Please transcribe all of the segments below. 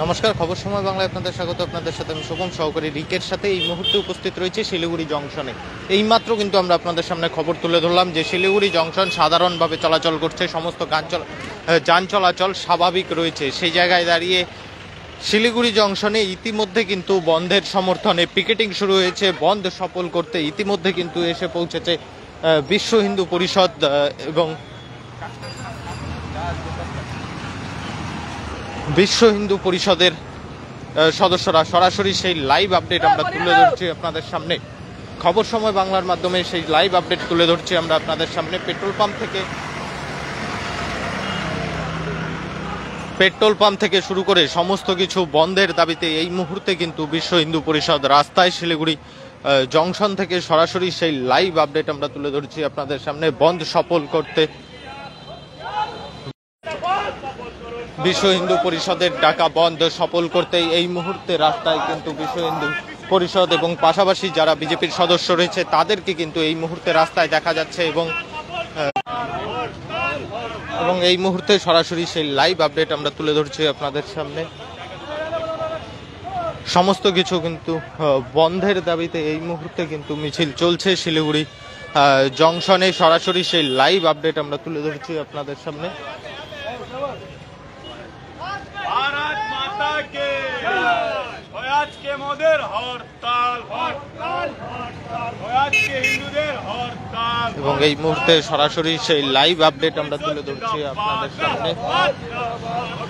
নমস্কার, খবর সময় বাংলায় আপনাদের স্বাগত। আপনাদের সাথে আমি শুভম, সহকারী রিকের সাথে এই মুহূর্তে উপস্থিত রয়েছে শিলিগুড়ি জংশনে। এইমাত্র কিন্তু আমরা আপনাদের সামনে খবর তুলে ধরলাম যে শিলিগুড়ি জংশন সাধারণভাবে চলাচল করছে, সমস্ত যান চলাচল স্বাভাবিক রয়েছে। সেই জায়গায় দাঁড়িয়ে শিলিগুড়ি জংশনে ইতিমধ্যে কিন্তু বন্ধের সমর্থনে পিকেটিং শুরু হয়েছে। বন্ধ সফল করতে ইতিমধ্যে কিন্তু এসে পৌঁছেছে বিশ্ব হিন্দু পরিষদ এবং বিশ্ব হিন্দু পরিষদের সদস্যরা। সরাসরি সেই লাইভ আপডেট আমরা তুলে ধরছি আপনাদের সামনে। খবর সময় বাংলার মাধ্যমে সেই লাইভ আপডেট তুলে ধরছি আমরা আপনাদের সামনে। পেট্রোল পাম্প থেকে শুরু করে সমস্ত কিছু বন্ধের দাবিতে এই মুহূর্তে কিন্তু বিশ্ব হিন্দু পরিষদ রাস্তায় শিলিগুড়ি জংশন থেকে সরাসরি সেই লাইভ আপডেট আমরা তুলে ধরছি আপনাদের সামনে। বন্ধ সফল করতে বিশ্ব হিন্দু পরিষদের ডাকা বন্ধ সফল করতে এই মুহূর্তে রাস্তায় কিন্তু বিশ্ব হিন্দু পরিষদ এবং পাশাপাশি যারা বিজেপির সদস্য রয়েছে তাদেরকে কিন্তু এই মুহূর্তে রাস্তায় দেখা যাচ্ছে এবং এই মুহূর্তে সরাসরি সেই লাইভ আপডেট আমরা তুলে ধরছি আপনাদের সামনে। সমস্ত কিছু কিন্তু বন্ধের দাবিতে এই মুহূর্তে কিন্তু মিছিল চলছে শিলিগুড়ি জংশনে। সরাসরি সেই লাইভ আপডেট আমরা তুলে ধরছি আপনাদের সামনে। भारत माता के आज के मोদের হরতাল হরতাল হরতাল आज के হিন্দুদের হরতাল এবং এই মুহূর্তে সরাসরি সেই লাইভ আপডেট আমরা তুলে ধরছি আপনাদের সামনে।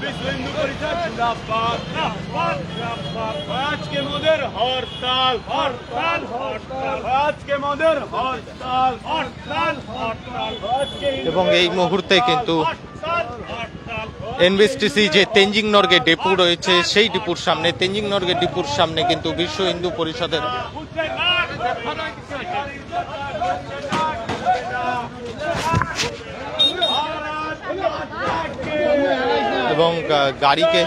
বিশ্ব হিন্দু পরিষদ জিন্দাবাদ आज के মোদের হরতাল হরতাল হরতাল आज के মোদের হরতাল হরতাল হরতাল এবং এই মুহূর্তে কিন্তু এনবিএসটিসি যে তেঞ্জিং নর্গে ডিপো রয়েছে সেই ডিপুর সামনে, তেঞ্জিং নর্গে ডিপুর সামনে কিন্তু বিশ্ব হিন্দু পরিষদের এবং গাড়িকে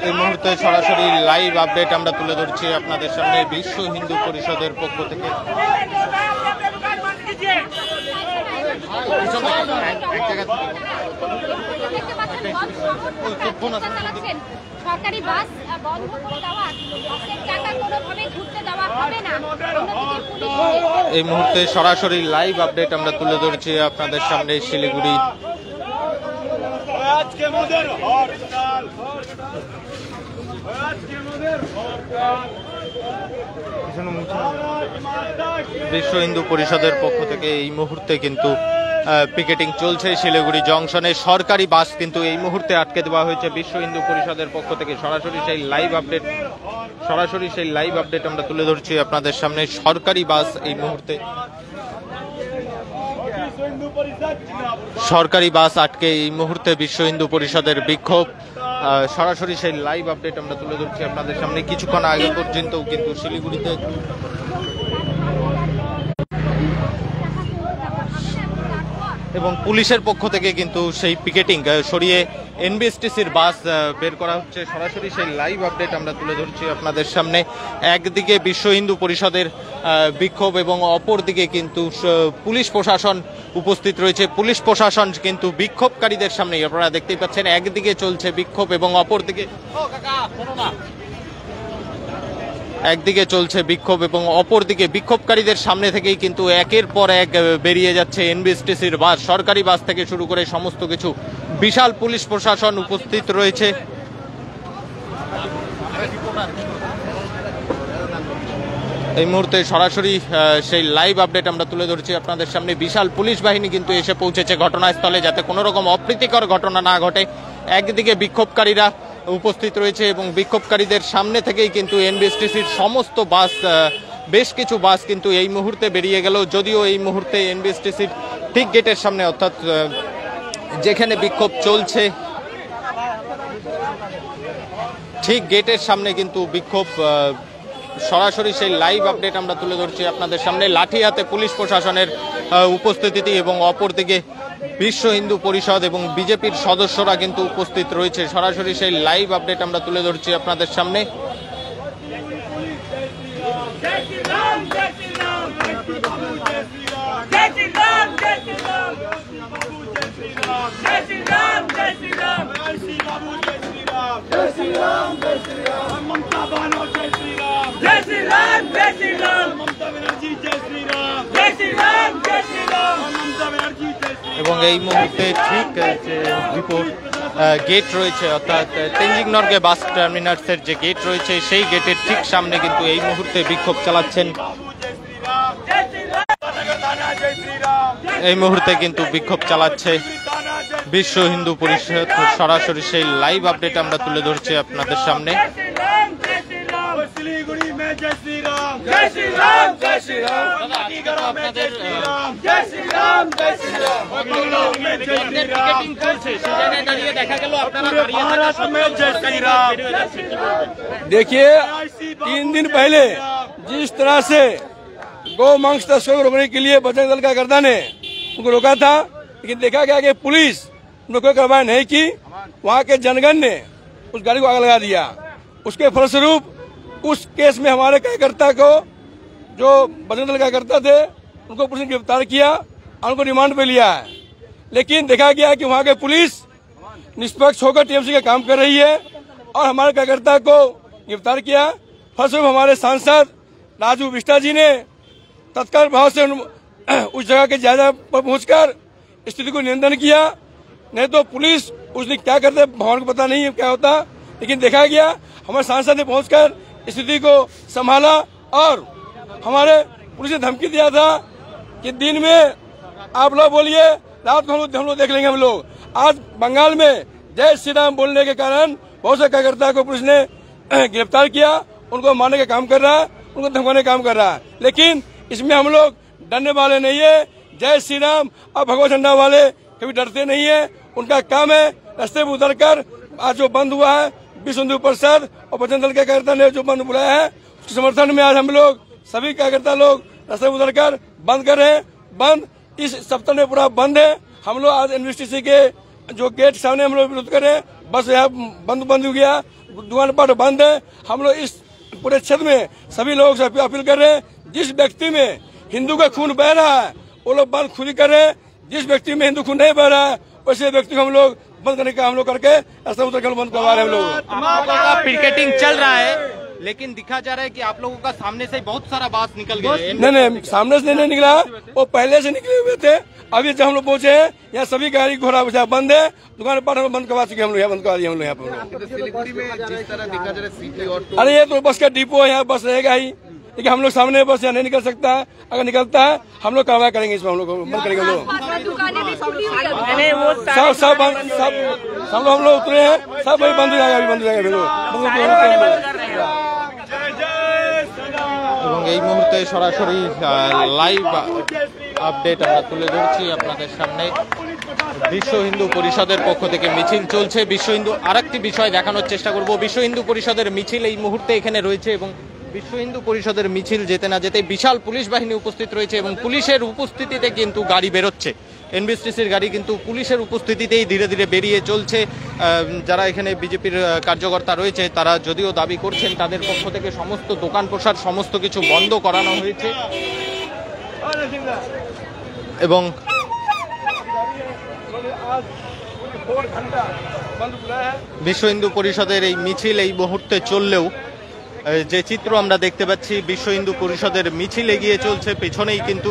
এই মুহূর্তে সরাসরি লাইভ আপডেট আমরা তুলে ধরছি আপনাদের সামনে বিশ্ব হিন্দু পরিষদের পক্ষ থেকে। সরকারি বাস বন্ধ করে দেওয়া, বাসের চাকা কোনোভাবে ঘুরতে দেওয়া হবে না। এই মুহূর্তে সরাসরি লাইভ আপডেট আমরা তুলে ধরছি আপনাদের সামনে শিলিগুড়ি আজকে মোদের হরতাল আজকে মোদের হরতাল বিশ্ব হিন্দু পরিষদের পক্ষ থেকে এই মুহূর্তে কিন্তু পিকেটিং চলছে শিলিগুড়ি জংশনে। সরকারি বাস কিন্তু এই মুহূর্তে আটকে দেওয়া হয়েছে বিশ্ব হিন্দু পরিষদের পক্ষ থেকে। সরাসরি সেই লাইভ আপডেট আমরা তুলে ধরছি আপনাদের সামনে। সরকারি বাস এই মুহূর্তে সরকারি বাস আটকে এই মুহূর্তে বিশ্ব হিন্দু পরিষদের বিক্ষোভ। সরাসরি সেই লাইভ আপডেট আমরা তুলে ধরছি আপনাদের সামনে। কিছুক্ষণ আগে পর্যন্ত কিন্তু শিলিগুড়িতে এবং পুলিশের পক্ষ থেকে কিন্তু সেই পিকেটিং সরিয়ে এনবিএসটিসির বাস বের করা হচ্ছে। সরাসরি সেই লাইভ আপডেট আমরা তুলে ধরছি আপনাদের সামনে। একদিকে বিশ্ব হিন্দু পরিষদের বিক্ষোভ এবং অপরদিকে কিন্তু পুলিশ প্রশাসন উপস্থিত রয়েছে। পুলিশ প্রশাসন কিন্তু বিক্ষোভকারীদের সামনে, আপনারা দেখতেই পাচ্ছেন, একদিকে চলছে বিক্ষোভ এবং অপরদিকে বিক্ষোভকারীদের সামনে থেকেই কিন্তু একের পর এক বেরিয়ে যাচ্ছে এনবিএসটিসির বাস। সরকারি বাস থেকে শুরু করে সমস্ত কিছু, বিশাল পুলিশ প্রশাসন উপস্থিত রয়েছে। এই মুহূর্তে সরাসরি সেই লাইভ আপডেট আমরা তুলে ধরছি আপনাদের সামনে। বিশাল পুলিশ বাহিনী কিন্তু এসে পৌঁছেছে ঘটনাস্থলে যাতে কোনো রকম অপ্রীতিকর ঘটনা না ঘটে। একদিকে বিক্ষোভকারীরা উপস্থিত রয়েছে এবং বিক্ষোভকারীদের সামনে থেকেই কিন্তু এনবিএসটিসির সমস্ত বাস, বেশ কিছু বাস কিন্তু এই মুহূর্তে বেরিয়ে গেল। যদিও এই মুহূর্তে এনবিএসটিসির ঠিক গেটের সামনে, অর্থাৎ যেখানে বিক্ষোভ চলছে ঠিক গেটের সামনে কিন্তু বিক্ষোভ। সরাসরি সেই লাইভ আপডেট আমরা তুলে ধরছি আপনাদের সামনে। লাঠি হাতে পুলিশ প্রশাসনের উপস্থিতি এবং অপরদিকে বিশ্ব হিন্দু পরিষদ এবং বিজেপির সদস্যরা কিন্তু উপস্থিত রয়েছে। সরাসরি সেই লাইভ আপডেট আমরা তুলে ধরছি আপনাদের সামনে। राम जय श्री राम जय श्री राम जय श्री बाबू जय श्री राम जय श्री राम जय श्री राम ममता बानो जय श्री राम जय श्री राम जय श्री राम ममता बनर्जी जय श्री राम जय श्री राम जय श्री राम ममता बनर्जी जय श्री এবং এই মুহূর্তে ঠিক যে গেট রয়েছে অর্থাৎ তেনজিং নরগে বাস টার্মিনাসের যে গেট রয়েছে সেই গেটের ঠিক সামনে কিন্তু এই মুহূর্তে বিক্ষোভ চালাচ্ছেন এই মুহূর্তে কিন্তু বিক্ষোভ চালাচ্ছে বিশ্ব হিন্দু পরিষদ। সরাসরি সেই লাইভ আপডেট আমরা তুলে ধরছি আপনাদের সামনে। सिलीगुड़ी में जय श्री राम जय श्री राम जय श्री राम अलीगढ़ में जय श्री राम जय श्री राम जय श्री राम बंगलोर में जय श्री राम भारत में जय श्री राम। देखिए 3 दिन पहले जिस तरह से गौ मांस तस्करों को रोकने के लिए बजरंग दल का गर्दा ने उनको रोका था, लेकिन देखा गया कि पुलिस ने कोई कार्रवाई नहीं की। वहाँ के जनगण ने उस गाड़ी को आग लगा दिया। उसके फलस्वरूप उस केस में हमारे कार्यकर्ता को, जो बजरंग दल कार्यकर्ता थे, उनको पुलिस ने गिरफ्तार किया और उनको रिमांड पे लिया है। लेकिन देखा गया कि वहाँ के पुलिस निष्पक्ष होकर टीएमसी का काम कर रही है और हमारे कार्यकर्ता को गिरफ्तार किया। फलस्वरूप हमारे सांसद राजू बिष्टा जी ने तत्काल भाव से उस जगह के जायजा पर पहुंचकर स्थिति को नियंत्रण किया। नहीं तो पुलिस उस दिन क्या करते भगवान को पता नहीं है क्या होता, लेकिन देखा गया हमारे सांसद ने पहुंचकर स्थिति को संभाला। और हमारे पुलिस ने धमकी दिया था कि दिन में आप लोग बोलिए, रात को हम लोग देख लेंगे। हम लोग आज बंगाल में जय श्री राम बोलने के कारण बहुत से कार्यकर्ता को पुलिस ने गिरफ्तार किया, उनको मारने का काम कर रहा है, उनको धमकाने का काम कर रहा है। लेकिन इसमें हम लोग डरने वाले नहीं है। जय श्री राम और भगवत झंडा वाले कभी डरते नहीं है। उनका काम है रास्ते में उतर कर, आज जो बंद हुआ है विश्व हिंदू परिषद और बजरंग दल के कार्यकर्ता ने जो बंद बुलाया है, उसके समर्थन में आज हम लोग सभी कार्यकर्ता लोग रास्ते में उतर कर बंद कर रहे हैं। बंद इस सप्ताह में पूरा बंद है। हम लोग आज एनबीसीसी के जो गेट सामने हम लोग विरोध कर रहे हैं, बस यहाँ बंद हो गया, दुकान पाट बंद है। हम लोग इस पूरे क्षेत्र में सभी लोगों से अपील कर रहे हैं, जिस व्यक्ति में हिंदू का खून बह रहा है वो लोग बंद खुली कर रहे हैं। जिस व्यक्ति में हिंदू खून नहीं बह रहा है वैसे व्यक्ति को हम लोग बंद करने का हम लोग करके रास्ता उतर कर बंद करवा रहे हैं। हम लोग पिकेटिंग चल रहा है, लेकिन दिखा जा रहा है कि आप लोगों का सामने से बहुत सारा बास निकल गया। नहीं, सामने से नहीं निकला, वो पहले से निकले हुए थे। अभी जब हम लोग पहुंचे हैं यहाँ सभी गाड़ी घोड़ा बंद है, दुकान पाट हम बंद करवा चुके। हम लोग यहाँ बंद करवा दिए। हम लोग यहाँ पर अरे ये तो बस का डिपो है, यहाँ बस रहेगा ही, लेकिन हम लोग सामने बस यहाँ नहीं निकल सकता है। अगर निकलता है हम लोग कार्रवाई करेंगे, इसमें हम लोग बंद करेंगे। लोग हम लोग उतरे हैं, सब वही बंद हो जाएगा, अभी बंद हो जाएगा। এবং এই মুহূর্তে সরাসরি লাইভ আপডেট আমরা তুলে ধরছি আপনাদের সামনে। বিশ্ব হিন্দু পরিষদের পক্ষ থেকে মিছিল চলছে। বিশ্ব হিন্দু আরেকটি বিষয় দেখানোর চেষ্টা করব। বিশ্ব হিন্দু পরিষদের মিছিল এই মুহূর্তে এখানে রয়েছে এবং বিশ্ব হিন্দু পরিষদের মিছিল যেতে না যেতে বিশাল পুলিশ বাহিনী উপস্থিত রয়েছে এবং পুলিশের উপস্থিতিতে কিন্তু গাড়ি বেরোচ্ছে। এনবিএসটিসির গাড়ি কিন্তু পুলিশের উপস্থিতিতেই ধীরে ধীরে বেরিয়ে চলছে। যারা এখানে বিজেপির কার্যকর্তা রয়েছে তারা যদিও দাবি করছেন তাদের পক্ষ থেকে সমস্ত দোকান পোশাক সমস্ত কিছু বন্ধ করানো হয়েছে এবং বিশ্ব হিন্দু পরিষদের এই মিছিল এই মুহূর্তে চললেও যে চিত্র আমরা দেখতে পাচ্ছি, বিশ্ব হিন্দু পরিষদের মিছিল এগিয়ে চলছে, পেছনেই কিন্তু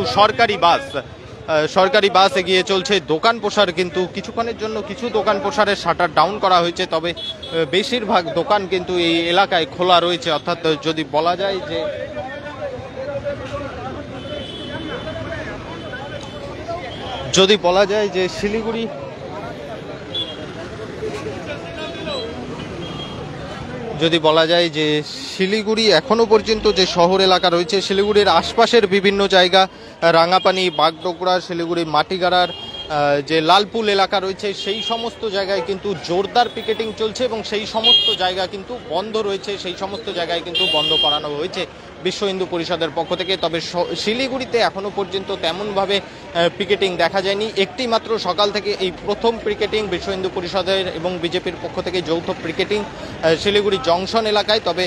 সরকারি বাস এগিয়ে চলছে। দোকান পোশার কিন্তু কিছুক্ষণের জন্য কিছু দোকান পোশারের শাটার ডাউন করা হয়েছে, তবে বেশিরভাগ দোকান কিন্তু এই এলাকায় খোলা রয়েছে। অর্থাৎ যদি বলা যায় যে শিলিগুড়ি এখনো পর্যন্ত যে শহর এলাকা রয়েছে, শিলিগুড়ির আশপাশের বিভিন্ন জায়গা, রাঙাপানি, বাগডোগরা, শিলিগুড়ি মাটিগাড়ার যে লালপুল এলাকা রয়েছে সেই সমস্ত জায়গায় কিন্তু জোরদার পিকেটিং চলছে এবং সেই সমস্ত জায়গা কিন্তু বন্ধ রয়েছে, সেই সমস্ত জায়গায় কিন্তু বন্ধ করানো হয়েছে বিশ্ব হিন্দু পরিষদের পক্ষ থেকে। তবে শিলিগুড়িতে এখনো পর্যন্ত তেমনভাবে পিকেটিং দেখা যায়নি। একটি মাত্র সকাল থেকে এই প্রথম পিকেটিং বিশ্ব হিন্দু পরিষদের এবং বিজেপির পক্ষ থেকে যৌথ পিকেটিং শিলিগুড়ি জংশন এলাকায়। তবে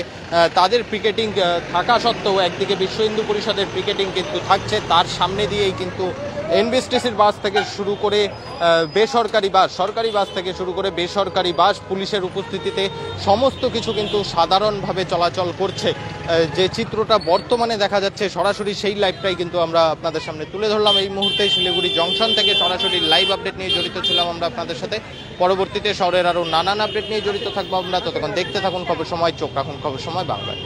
তাদের পিকেটিং থাকা সত্ত্বেও একদিকে বিশ্ব হিন্দু পরিষদের পিকেটিং কিন্তু থাকছে, তার সামনে দিয়েই কিন্তু এনবিএসটিসির বাস থেকে শুরু করে বেসরকারি বাস, সরকারি বাস থেকে শুরু করে বেসরকারি বাস, পুলিশের উপস্থিতিতে সমস্ত কিছু কিন্তু সাধারণভাবে চলাচল করছে। যে চিত্রটা বর্তমানে দেখা যাচ্ছে সরাসরি সেই লাইভটাই কিন্তু আমরা আপনাদের সামনে তুলে ধরলাম এই মুহূর্তে শিলিগুড়ি জংশন থেকে। সরাসরি লাইভ আপডেট নিয়ে জড়িত ছিলাম আমরা আপনাদের সাথে। পরবর্তীতে শহরের আরও নানান আপডেট নিয়ে জড়িত থাকবো আমরা। ততক্ষণ দেখতে থাকুন খবর সময়, চোখ রাখুন খবর সময় বাংলায়।